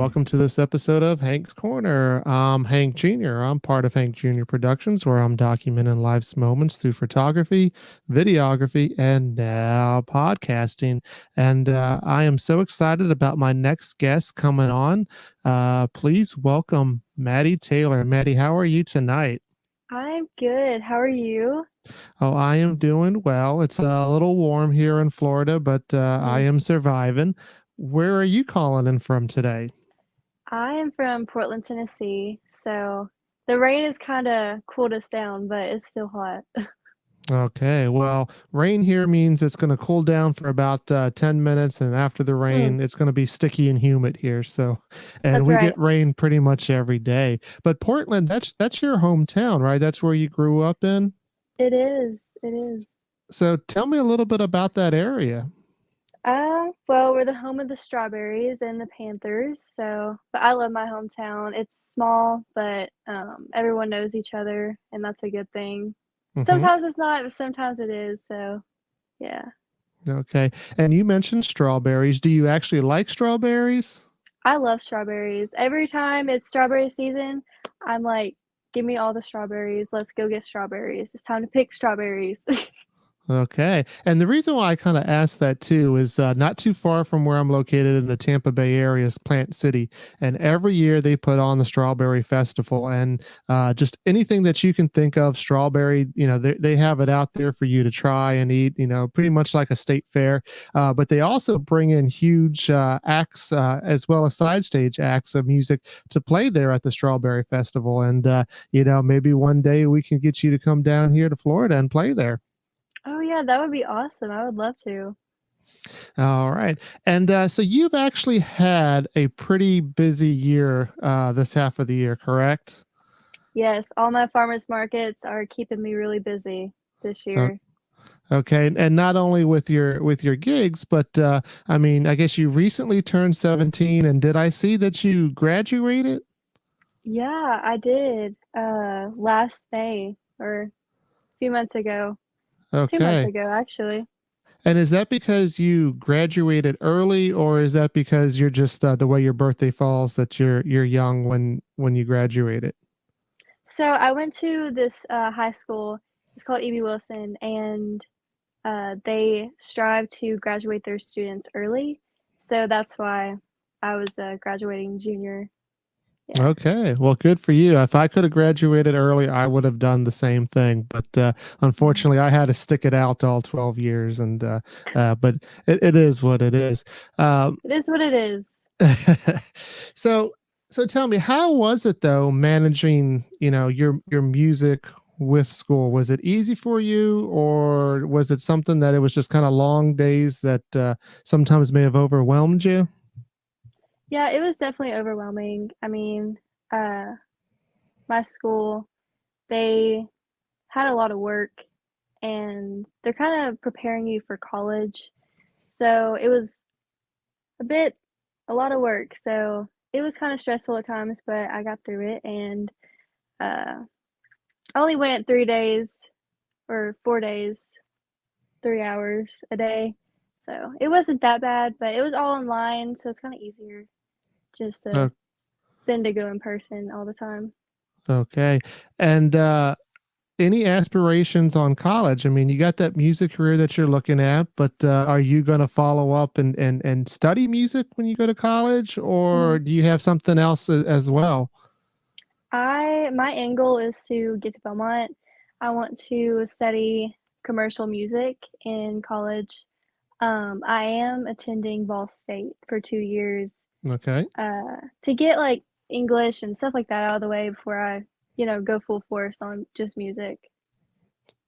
welcome to this episode of Hank's Corner. I'm Hank Jr. I'm part of Hank Jr. Productions, where I'm documenting life's moments through photography, videography, and now podcasting. And I am so excited about my next guest coming on. Please welcome Mattie Taylor. Mattie, how are you tonight? I'm good. How are you? Oh, I am doing well. It's a little warm here in Florida, but I Mm. am surviving. Where are you calling in from today? I am from Portland, Tennessee, so the rain has kind of cooled us down, but it's still hot. Okay, well, rain here means it's going to cool down for about 10 minutes, and after the Mm, rain, it's going to be sticky and humid here. So, and that's we right. get rain pretty much every day. But Portland, that's your hometown, right? That's where you grew up in. It is. It is. So, tell me a little bit about that area. Well, we're the home of the Strawberries and the Panthers, but I love my hometown. It's small, but everyone knows each other, and that's a good thing. Hmm. Sometimes it's not, but sometimes it is. So, yeah. Okay, and you mentioned strawberries. Do you actually like strawberries? I love strawberries. Every time it's strawberry season, I'm like, give me all the strawberries. Let's go get strawberries. It's time to pick strawberries. Okay. And the reason why I kind of asked that too is not too far from where I'm located in the Tampa Bay area is Plant City. And every year they put on the Strawberry Festival and just anything that you can think of, strawberry, they have it out there for you to try and eat, pretty much like a state fair. But they also bring in huge acts as well as side stage acts of music to play there at the Strawberry Festival. And, maybe one day we can get you to come down here to Florida and play there. Oh yeah, that would be awesome. I would love to. All right. And so you've actually had a pretty busy year this half of the year, correct? Yes, all my farmers markets are keeping me really busy this O- year. Okay. And not only with your gigs, but I mean, I guess you recently turned 17 and did I see that you graduated? Yeah, I did. Last May or a few months ago. 2 months Okay. ago, actually. And is that because you graduated early or is that because you're just the way your birthday falls that you're young when you graduated? So I went to this high school. It's called E.B. Wilson, and they strive to graduate their students early. So that's why I was graduating junior. Yeah. Okay, well, good for you. If I could have graduated early, I would have done the same thing. But Mhm. unfortunately, I had to stick it out all 12 years. And but it is what it is. Um, It is what it is. so so tell me, how was it though managing your music with school? Was it easy for you, or was it something that it was just kind of long days that sometimes may have overwhelmed you? Yeah, it was definitely overwhelming. I mean, uh, my school, they had a lot of work and they're kind of preparing you for college. So it was a bit, a lot of work. So it was kind of stressful at times, but I got through it. And I only went 3 days or 4 days, 3 hours a day. So it wasn't that bad, but it was all online. So it's kind of easier just than to go in person all the time. Okay. And any aspirations on college? I mean, you got that music career that you're looking at, but are you going to follow up and study music when you go to college, or Mhm. do you have something else as well? My end goal is to get to Belmont. I want to study commercial music in college. I am attending Ball State for 2 years Okay. to get like English and stuff like that out of the way before I go full force on just music.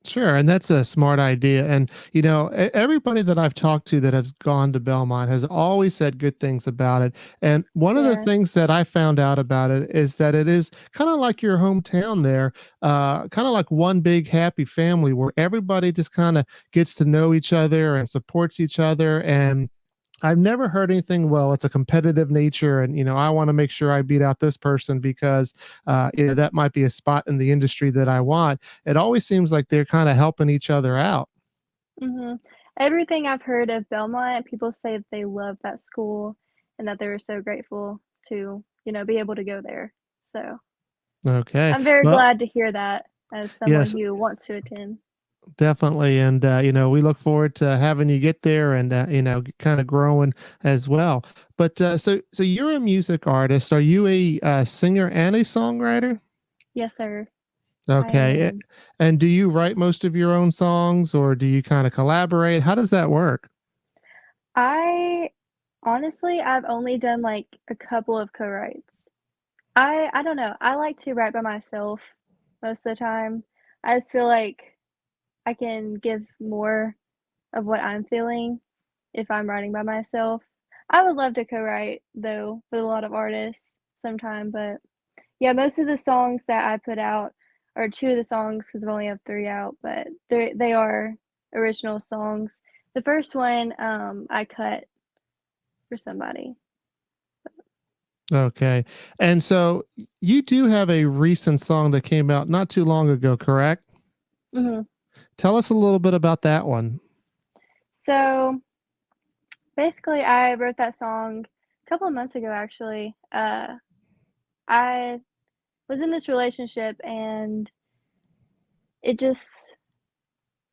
Sure, and that's a smart idea. And everybody that I've talked to that has gone to Belmont has always said good things about it. And one of the Yeah. things that I found out about it is that it is kind of like your hometown there, kind of like one big happy family where everybody just kind of gets to know each other and supports each other. And I've never heard anything. Well, it's a competitive nature, and I want to make sure I beat out this person because that might be a spot in the industry that I want. It always seems like they're kind of helping each other out. Everything I've heard of Belmont, people say that they love that school and that they were so grateful to, be able to go there. So Okay. I'm very Well, glad to hear that as someone yes, who wants to attend. definitely. And, we look forward to having you get there and, kind of growing as well. But so you're a music artist. Are you a singer and a songwriter? Yes, sir. I Okay. am. And do you write most of your own songs or do you kind of collaborate? How does that work? I honestly, I've only done like a couple of co-writes. I don't know. I like to write by myself most of the time. I just feel like I can give more of what I'm feeling if I'm writing by myself. I would love to co-write though with a lot of artists sometime, but yeah, most of the songs that I put out or two of the songs because I only have three out, but they are original songs. The first one I cut for somebody. Okay. And so you do have a recent song that came out not too long ago, correct? Mhm. Tell us a little bit about that one. So basically, I wrote that song a couple of months ago, actually. I was in this relationship and it just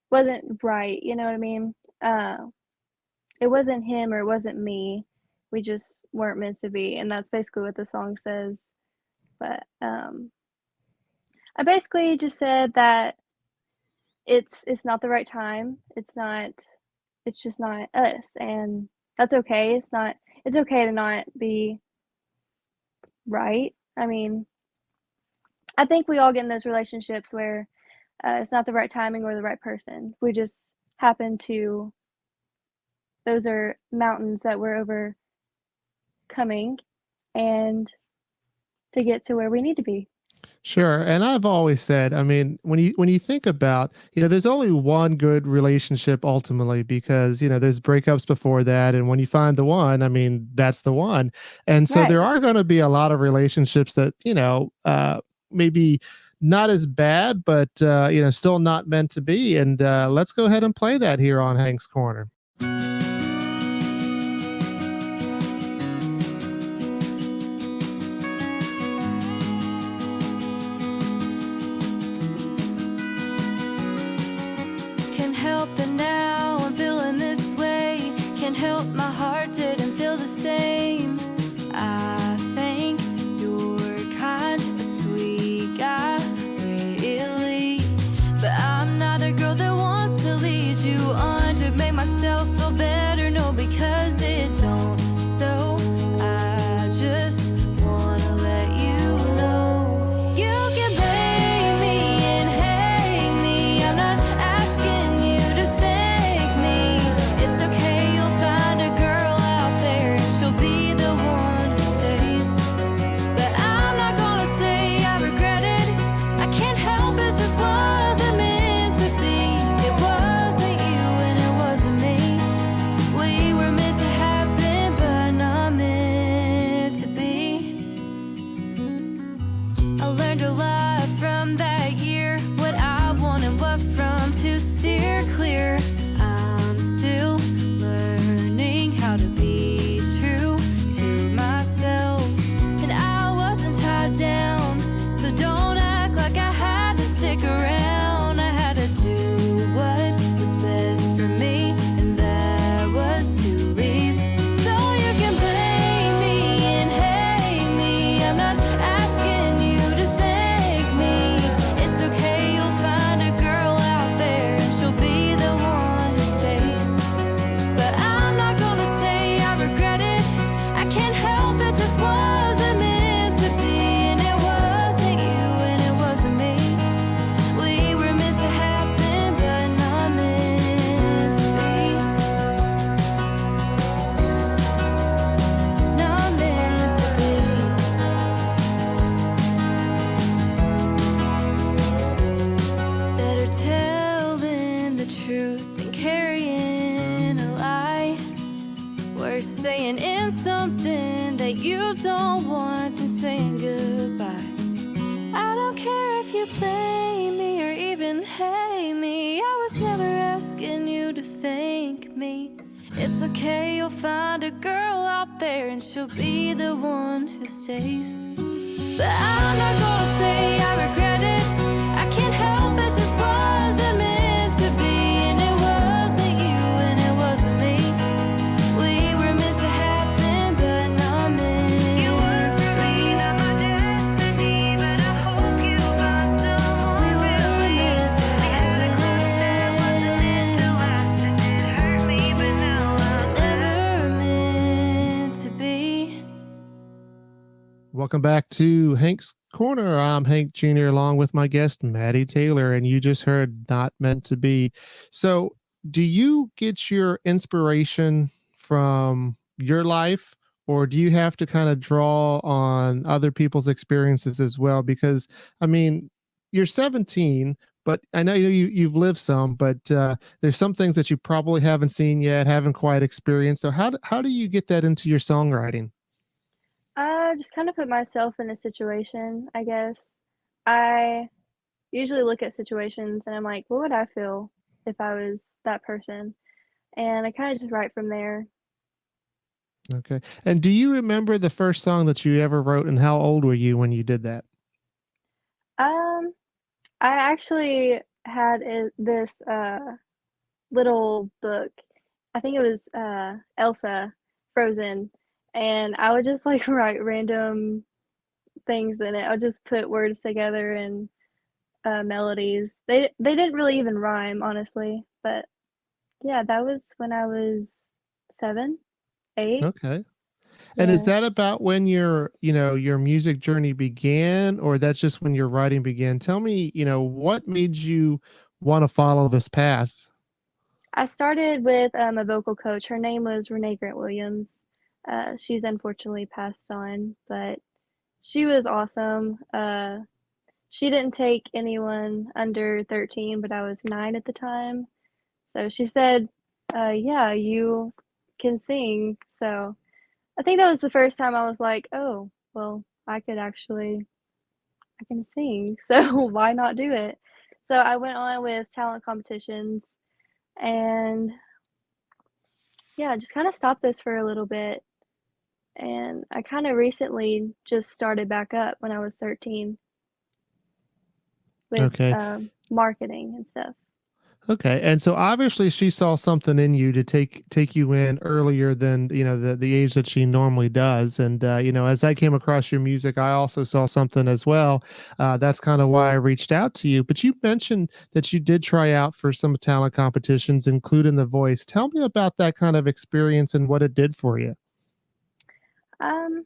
wasn't right. You know what I mean? Uh, it wasn't him or it wasn't me. We just weren't meant to be. And that's basically what the song says. But I basically just said that it's not the right time. It's just not us. And that's okay. It's okay to not be right. I mean, I think we all get in those relationships where it's not the right timing or the right person. We just happen to, those are mountains that we're overcoming and to get to where we need to be. Sure. And I've always said, I mean, when you think about, there's only one good relationship ultimately because, there's breakups before that and when you find the one, I mean, that's the one. And so Right. there are going to be a lot of relationships that, maybe not as bad but still not meant to be. And let's go ahead and play that here on Hank's Corner. Can't help that now I'm feeling this way. Can't help my heart didn't feel the same. I think you're kind of sweet guy, really. But I'm not a girl that wants to lead you on to make myself feel better. No, because it don't. So I just wanna let you know you can blame me and hate me. I'm not asking you to thank me. It's okay, you'll find a girl out there and she'll be the one who stays. But I'm not gonna say I regret it. I can't help it, just wasn't meant to be. It wasn't you and it wasn't me. We were meant to happen, but not meant to be. I learned a lot from that year, what I want and what from to steer clear. I'm still learning how to be true to myself, and I wasn't tied down, so don't act like I had to stick around. I had to do what was best for me, and that was to leave. So you can blame me and hate me. I'm not asking you to thank me. It's okay, you'll find a girl out there and she'll be the one who stays. But I'm not gonna say I regret it. I can't help it, just wasn't meant to be. And it wasn't you and it wasn't me. We were meant to happen, but not meant to be. Not meant to be. Better telling the truth than carrying a lie. Worse saying in something that you don't want than saying goodbye. I don't care if you blame me or even hate me. I was never asking you to thank me. It's okay, you'll find a girl out there and she'll be the one who stays. But I'm not gonna say I regret it. I can't help it, just wasn't meant to be. And it wasn't you and it wasn't me. We were meant to happen, but not meant. You were really not my destiny, but I hope you found someone. We were meant to happen. It hurt me, but now I'm never meant to be. Welcome back to Hank's Corner. I'm Hank Jr. along with my guest, Mattie Taylor, and you just heard Not Meant to Be. So, do you get your inspiration from your life, or do you have to kind of draw on other people's experiences as well? Because, I mean, you're 17, but I know you've lived some, but there's some things that you probably haven't seen yet, haven't quite experienced. So, how do you get that into your songwriting? Just kind of put myself in a situation, I guess. I usually look at situations and I'm like, what would I feel if I was that person? And I kind of just write from there. Okay. And do you remember the first song that you ever wrote, and how old were you when you did that? Um, I actually had this little book. I think it was Elsa Frozen, and I would just like write random things in it. I'll just put words together and melodies. They didn't really even rhyme, honestly, but yeah, that was when I was 7, 8. Okay. And is Yeah. that about when your music journey began, or that's just when your writing began? Tell me, what made you want to follow this path? I started with a vocal coach. Her name was Renee Grant Williams. She's unfortunately passed on, but she was awesome. She didn't take anyone under 13, but I was 9 at the time. So she said, yeah, you can sing. So I think that was the first time I was like, oh, well, I can sing. So why not do it? So I went on with talent competitions and yeah, just kind of stopped this for a little bit. And I kind of recently just started back up when I was 13 with Okay. marketing and stuff. Okay. And so obviously she saw something in you to take you in earlier than, the age that she normally does. And as I came across your music, I also saw something as well. That's kind of why I reached out to you. But you mentioned that you did try out for some talent competitions, including The Voice. Tell me about that kind of experience and what it did for you. Um,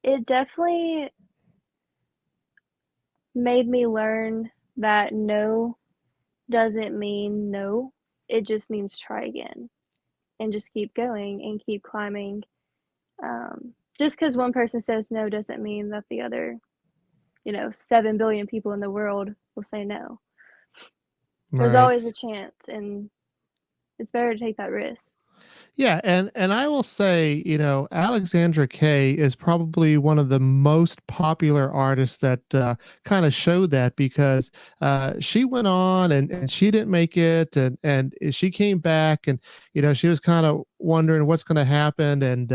it definitely made me learn that no doesn't mean no. It just means try again and just keep going and keep climbing. Just because one person says no doesn't mean that the other, 7 billion people in the world will say no. There's Right. always a chance, and it's better to take that risk. Yeah, and I will say, Alexandra Kay is probably one of the most popular artists that kind of showed that, because she went on and she didn't make it, and she came back, and she was kind of wondering what's going to happen, and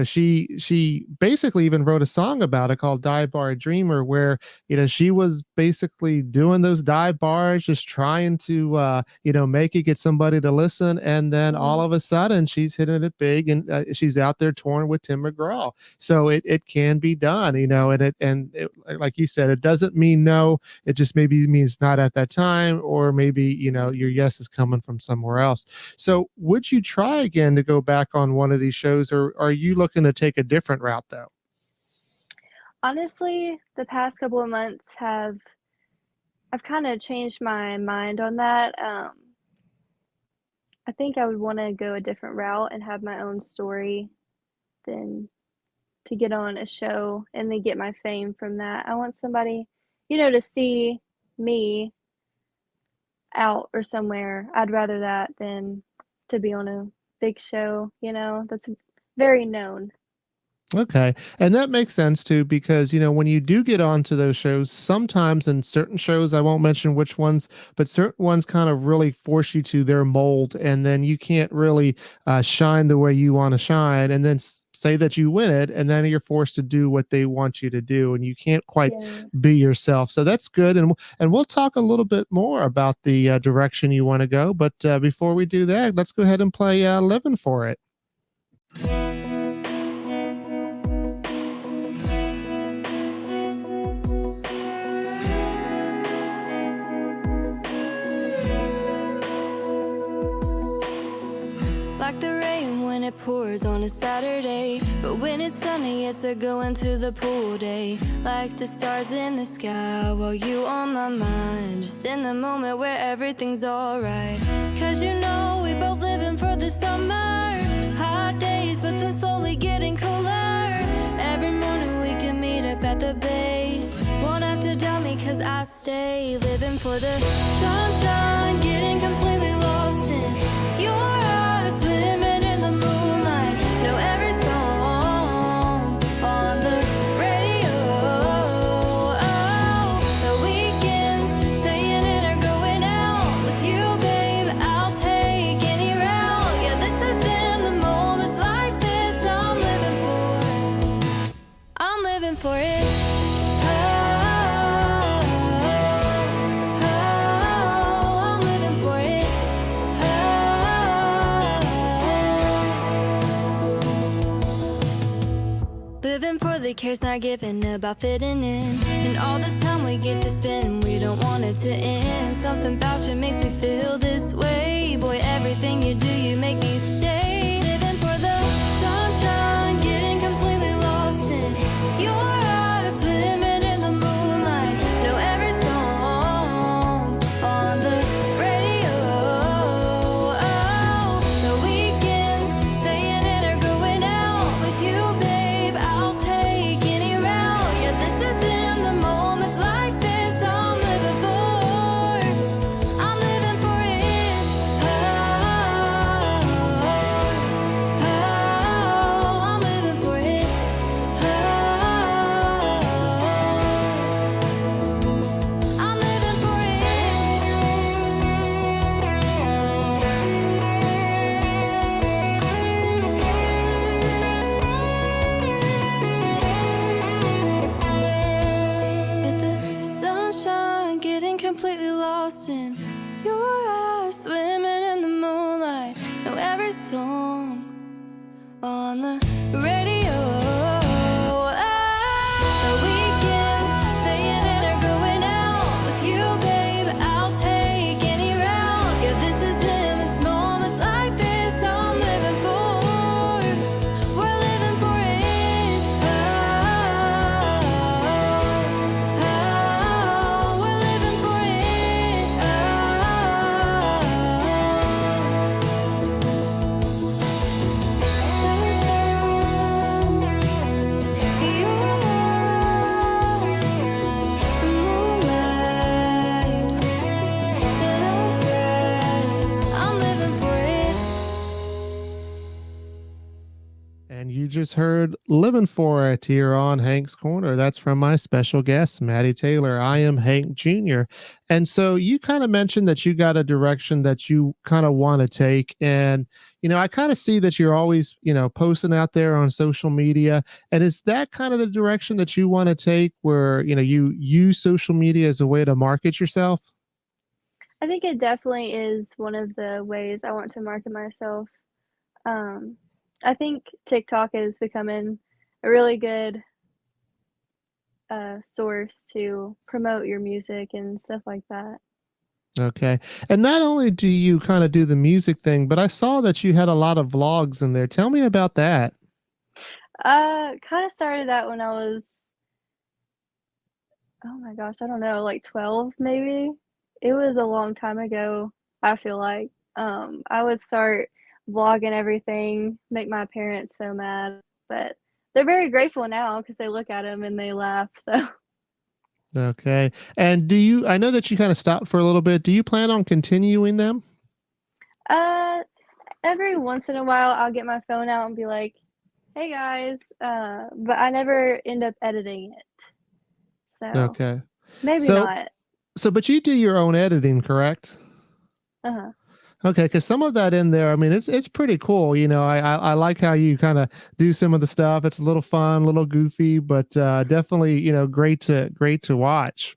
she basically even wrote a song about it called "Dive Bar Dreamer," where she was basically doing those dive bars, just trying to make it, get somebody to listen, and then all Mhm. of a sudden she's hitting it big, and she's out there touring with Tim McGraw. So it can be done, and like you said, it doesn't mean no. It just maybe means not at that time, or maybe your yes is coming from somewhere else. So would you try again to go back on one of these shows, or are you looking to take a different route though? Honestly, the past couple of months I've kind of changed my mind on that. I think I would want to go a different route and have my own story than to get on a show and then get my fame from that. I want somebody, to see me out or somewhere. I'd rather that than to be on a big show, that's very known. Okay. And that makes sense too, because, when you do get onto those shows, sometimes in certain shows, I won't mention which ones, but certain ones kind of really force you to their mold. And then you can't really shine the way you want to shine. And then say that you win it. And then you're forced to do what they want you to do. And you can't quite Yeah. be yourself. So that's good. And we'll talk a little bit more about the direction you want to go. But before we do that, let's go ahead and play Living For It. Like the rain when it pours on a Saturday, but when it's sunny, it's a going to the pool day. Like the stars in the sky while you on my mind, just in the moment where everything's alright. Cause we both living for the summer, hot days, but then slowly getting cooler. Every morning we can meet up at the bay. Won't have to doubt me cause I stay living for the sunshine, getting completely lost in your eyes, swimming in the moonlight. Know every song on the radio. Oh, the weekends, staying in or going out with you, babe. I'll take any route. Yeah, this is in the moments like this I'm living for it. Living for the cares not given about fitting in. And all this time we get to spend, we don't want it to end. Something about you makes me feel this way. Boy, everything you do, you make me stay. Living for the sunshine, getting completely lost in your eyes, swimming in the moonlight. Know every song on the radio. Oh, the weekends, staying in or going out with you, babe. I'll take any route. Yeah, this is in the moments like this I'm living for. I'm living for it. I'm living for it. I'm living for With the sunshine, getting completely lost in your eyes, swimming in the moonlight. Know every song on the radio. The weekends, staying in or going out with you, babe. I'll take any route. Yeah, this is them. It's moments like this I'm living for. We're living for it. We're living for And you just heard Living For It here on Hank's Corner. That's from my special guest, Mattie Taylor. I am Hank Jr. And so you kind of mentioned that you got a direction that you kind of want to take. And, I kind of see that you're always, posting out there on social media. And is that kind of the direction that you want to take where, you use social media as a way to market yourself? I think it definitely is one of the ways I want to market myself. Um, I think TikTok is becoming a really good source to promote your music and stuff like that. Okay. And not only do you kind of do the music thing, but I saw that you had a lot of vlogs in there. Tell me about that. Kind of started that when I was, oh my gosh, I don't know, like 12 maybe. It was a long time ago, I feel like. I would start vlogging everything, make my parents so mad, but they're very grateful now because they look at them and they laugh. So, Okay. And I know that you kind of stopped for a little bit. Do you plan on continuing them? uh, every once in a while, I'll get my phone out and be like, Hey guys, but I never end up editing it, so Okay. maybe So not. but you do your own editing, correct? Uh-huh. Okay, because some of that in there, I mean, it's pretty cool. I like how you kind of do some of the stuff. It's a little fun, a little goofy, but definitely, great to watch.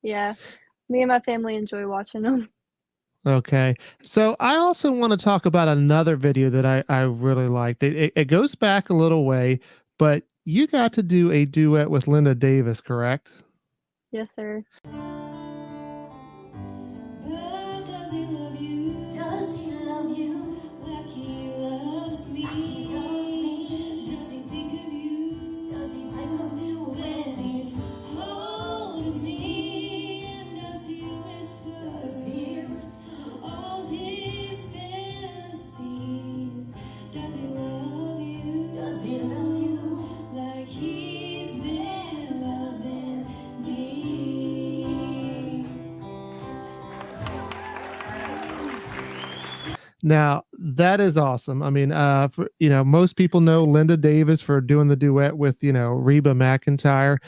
Yeah, me and my family enjoy watching them. Okay, so I also want to talk about another video that I really liked. It goes back a little way, but you got to do a duet with Linda Davis, correct? Yes, sir. But does he love you? Does he love you like he loves me? Like he loves me? Does he think of you? Does he think of you when he's holding me? And does he whisper? Does he whisper all his fantasies? Does he love you? Does he love you like he's been loving me? Now, that is awesome. I mean, most people know Linda Davis for doing the duet with, Reba McEntire.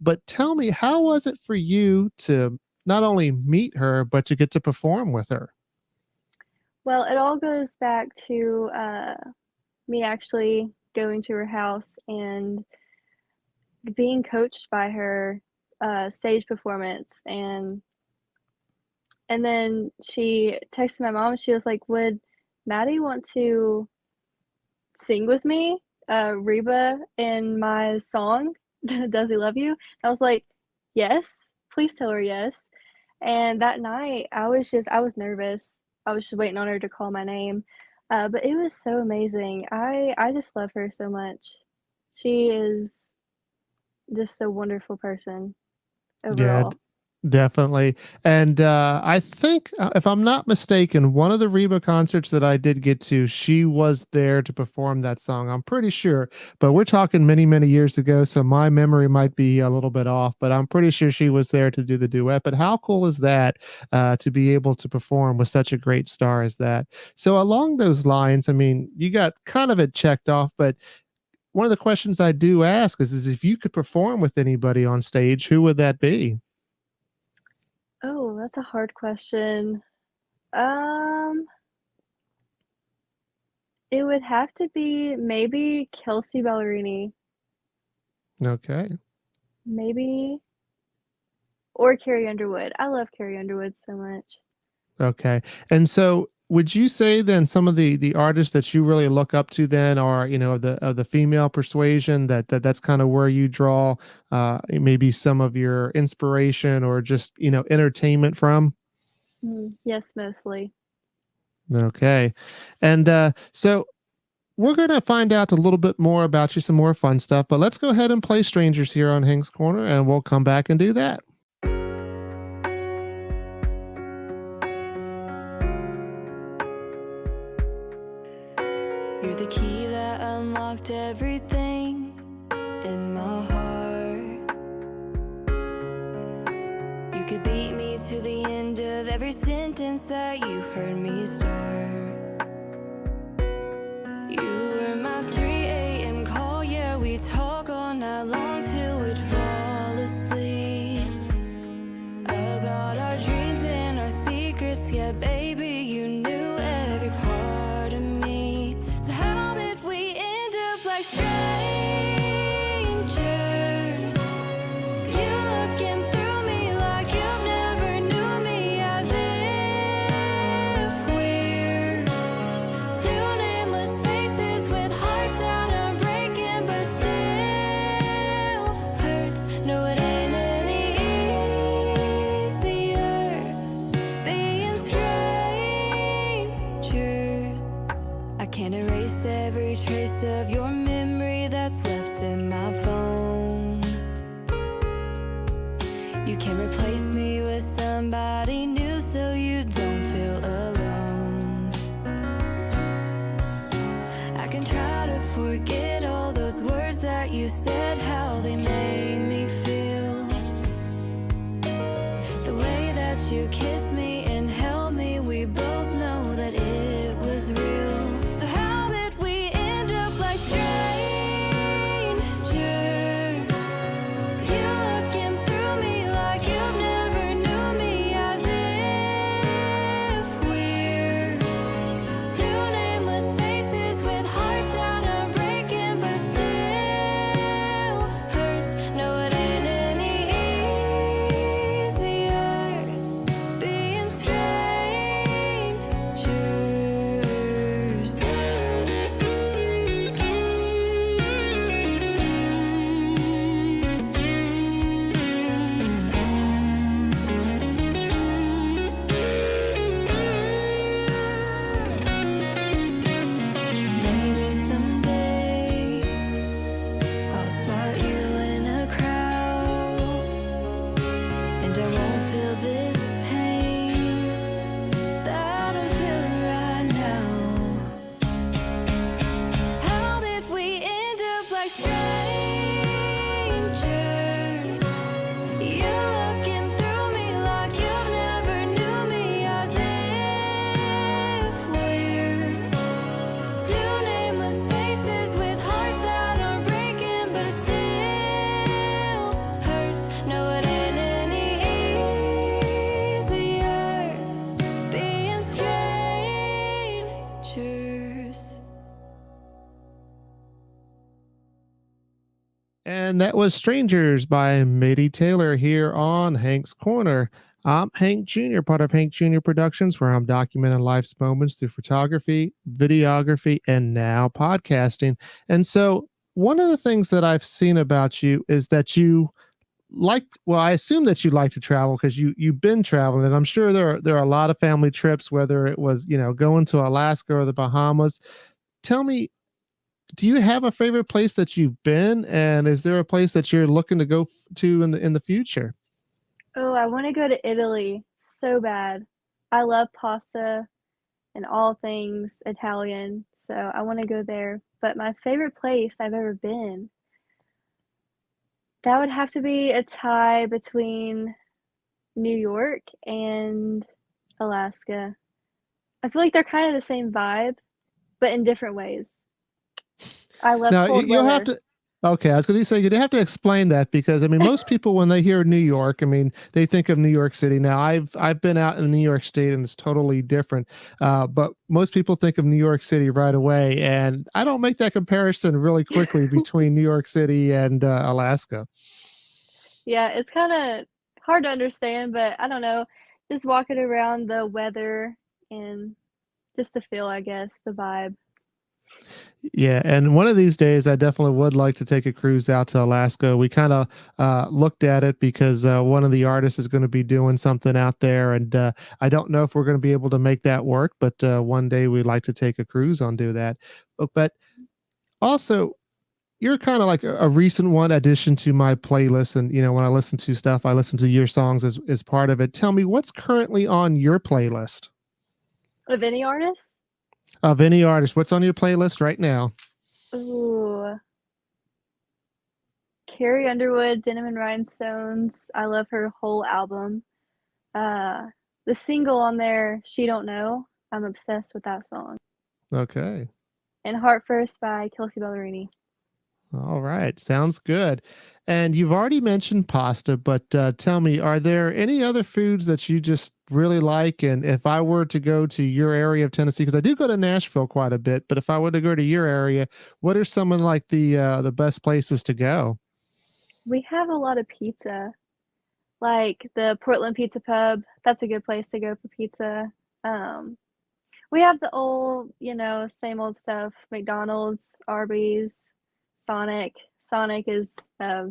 But tell me, how was it for you to not only meet her, but to get to perform with her? Well, it all goes back to me actually going to her house and being coached by her stage performance, and then she texted my mom. She was like, "Would Mattie want to sing with me, Reba in my song, Does He Love You?" I was like, "Yes, please tell her yes." And that night, I was nervous. I was just waiting on her to call my name, but it was so amazing. I just love her so much. She is just a wonderful person Yeah, overall. definitely. And I think, if I'm not mistaken, one of the Reba concerts that I did get to, she was there to perform that song. I'm pretty sure, but we're talking many, many years ago. So my memory might be a little bit off, but I'm pretty sure she was there to do the duet. But how cool is that to be able to perform with such a great star as that? So, along those lines, I mean, you got kind of it checked off, but one of the questions I do ask is if you could perform with anybody on stage, who would that be? Oh, that's a hard question. Um, it would have to be maybe Kelsey Ballerini, Okay. maybe, or Carrie Underwood. I love Carrie Underwood so much. Okay. And so would you say then some of the artists that you really look up to then are, of the female persuasion that's kind of where you draw maybe some of your inspiration or just, entertainment from? Yes, mostly. Okay. And so we're going to find out a little bit more about you, some more fun stuff, but let's go ahead and play Strangers here on Hank's Corner and we'll come back and do that. You're the key that unlocked everything in my heart. You could beat me to the end of every sentence that you heard me start. You were my 3 a.m. call, yeah, we talk all night long till we'd fall asleep. About our dreams and our secrets, yeah, baby, you knew every part of me. So how did we end up like strangers? You looking through me like you've never knew me, as if we're two nameless faces with hearts that are breaking, but still hurts. No, it ain't any easier being strangers. I can't erase every trace of your memory that's left in my phone. You can replace me with somebody new so you don't feel alone. I can try to forget all those words that you said, how they made me feel. The way that you kissed me and held me, we both know that it was real. So how did we And that was Strangers by Mattie Taylor here on Hank's Corner. I'm Hank Jr., part of Hank Jr. Productions, where I'm documenting life's moments through photography, videography, and now podcasting. And so, one of the things that I've seen about you is that you well, I assume that you like to travel because you've been traveling, and I'm sure there are a lot of family trips, whether it was going to Alaska or the Bahamas. Tell me, do you have a favorite place that you've been, and is there a place that you're looking to go to in the future? Oh, I want to go to Italy so bad. I love pasta and all things Italian, so I want to go there. But my favorite place I've ever been, that would have to be a tie between New York and Alaska. I feel like they're kind of the same vibe, but in different ways. I love Now cold you'll have weather. to. Okay, I was going to say you'd have to explain that because I mean most people when they hear New York, I mean they think of New York City. Now I've been out in New York State and it's totally different, but most people think of New York City right away, and I don't make that comparison really quickly between New York City and Alaska. Yeah, it's kind of hard to understand, but I don't know. Just walking around, the weather and just the feel, I guess, the vibe. Yeah, and one of these days, I definitely would like to take a cruise out to Alaska. We kind of looked at it because one of the artists is going to be doing something out there, and I don't know if we're going to be able to make that work. But one day we'd like to take a cruise on do that. But also, you're kind of like a recent one addition to my playlist, and when I listen to stuff, I listen to your songs as part of it. Tell me what's currently on your playlist Of any artist? of any artist. What's on your playlist right now? Ooh, Carrie Underwood, Denim and Rhinestones. I love her whole album. Uh, the single on there, She Don't Know. I'm obsessed with that song. Okay. And Heart First by Kelsey Ballerini. All right, sounds good. And you've already mentioned pasta, but tell me, are there any other foods that you just really like? And if I were to go to your area of Tennessee, because I do go to Nashville quite a bit, but if I were to go to your area, what are some of like the best places to go? We have a lot of pizza, like the Portland Pizza Pub. That's a good place to go for pizza. Um, we have the old, same old stuff. McDonald's, Arby's, Sonic. Sonic is a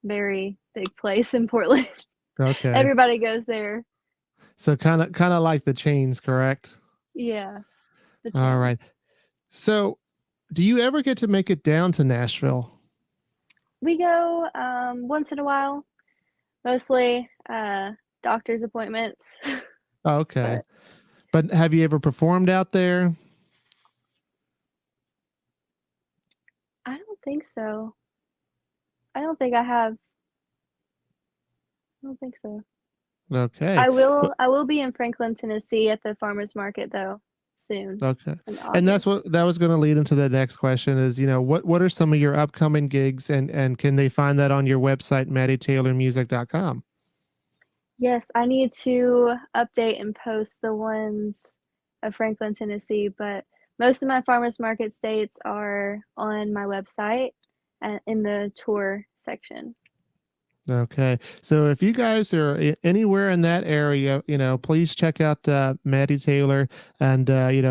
very big place in Portland. Okay, Everybody goes there. so kind of like the chains, correct? Yeah, the All chains. right. So, do you ever get to make it down to Nashville? We go once in a while, mostly doctor's appointments. Okay, But but have you ever performed out there? I don't think so. I don't think I have. I don't think so. Okay. I Well, will I will be in Franklin, Tennessee at the farmers market though soon okay. in And that's August. what that was going to lead into the next question is, what are some of your upcoming gigs and can they find that on your website, MattieTaylorMusic.com? Yes, I need to update and post the ones of Franklin, Tennessee, but most of my farmers market states are on my website in the tour section. Okay. So if you guys are anywhere in that area, please check out Mattie Taylor and,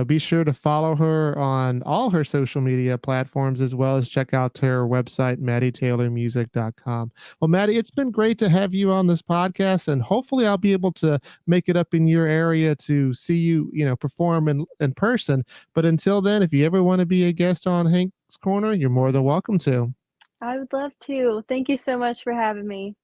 be sure to follow her on all her social media platforms as well as check out her website, MattieTaylorMusic.com. Well, Mattie, it's been great to have you on this podcast and hopefully I'll be able to make it up in your area to see you, perform in person. But until then, if you ever want to be a guest on Hank's Corner, you're more than welcome to. I would love to. Thank you so much for having me.